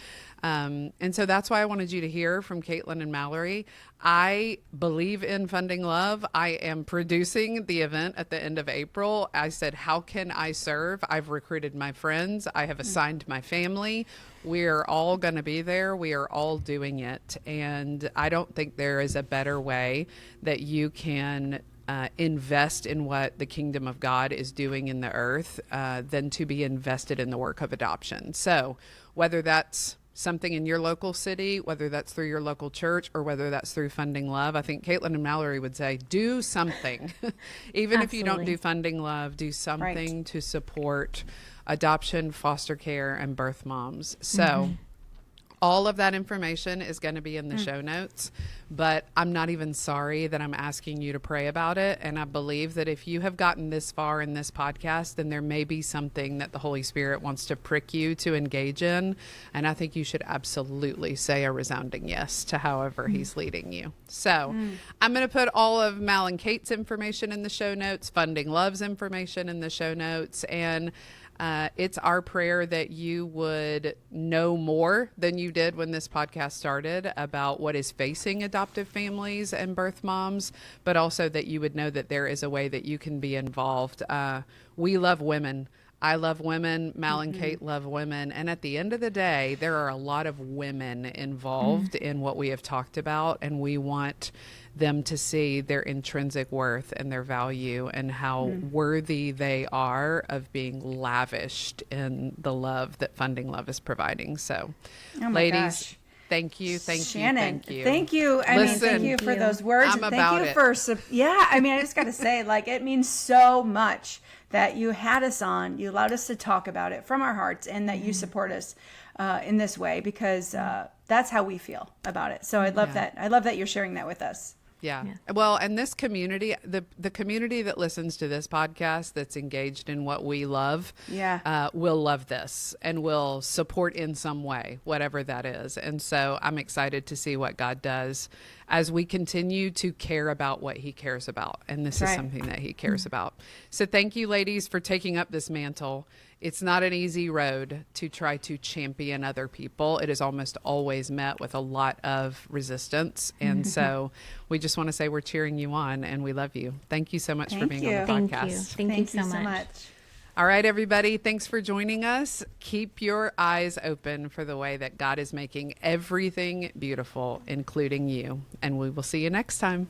And so that's why I wanted you to hear from Katelyn and Malorie. I believe in Funding Love. I am producing the event at the end of April. I said, how can I serve? I've recruited my friends. I have assigned my family. We're all going to be there. We are all doing it. And I don't think there is a better way that you can invest in what the kingdom of God is doing in the earth than to be invested in the work of adoption. So whether that's something in your local city, whether that's through your local church, or whether that's through Funding Love, I think Katelyn and Malorie would say, do something. Even if you don't do Funding Love, do something to support adoption, foster care, and birth moms. So all of that information is going to be in the show notes, but I'm not even sorry that I'm asking you to pray about it. And I believe that if you have gotten this far in this podcast, then there may be something that the Holy Spirit wants to prick you to engage in. And I think you should absolutely say a resounding yes to however he's leading you. So I'm going to put all of Mal and Kate's information in the show notes, Funding Love's information in the show notes, and it's our prayer that you would know more than you did when this podcast started about what is facing adoptive families and birth moms, but also that you would know that there is a way that you can be involved. We love women. I love women. Mal and Kate love women. And at the end of the day, there are a lot of women involved in what we have talked about, and we want them to see their intrinsic worth and their value and how worthy they are of being lavished in the love that Funding Love is providing. So, ladies, thank you. Shannon, thank you. Thank you. Thank you for those words. I'm and about thank you it. I just got to say, it means so much that you had us on, you allowed us to talk about it from our hearts, and that you support us in this way, because that's how we feel about it. So I love that. I love that you're sharing that with us. Yeah. Well, and this community, the community that listens to this podcast, that's engaged in what we love, will love this and will support in some way, whatever that is. And so I'm excited to see what God does as we continue to care about what he cares about. And this is something that he cares about. So thank you, ladies, for taking up this mantle. It's not an easy road to try to champion other people. It is almost always met with a lot of resistance. And so we just want to say we're cheering you on and we love you. Thank you so much for being on the podcast. Thank you so much. All right, everybody. Thanks for joining us. Keep your eyes open for the way that God is making everything beautiful, including you. And we will see you next time.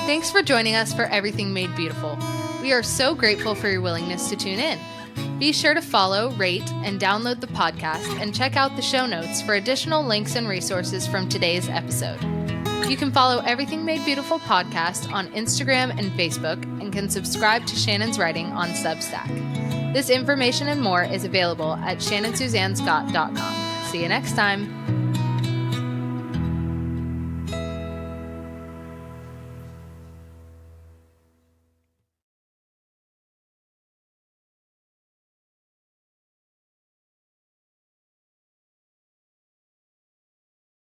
Thanks for joining us for Everything Made Beautiful. We are so grateful for your willingness to tune in. Be sure to follow, rate, and download the podcast, and check out the show notes for additional links and resources from today's episode. You can follow Everything Made Beautiful podcast on Instagram and Facebook, and can subscribe to Shannon's writing on Substack. This information and more is available at shannonsuzannescott.com. See you next time.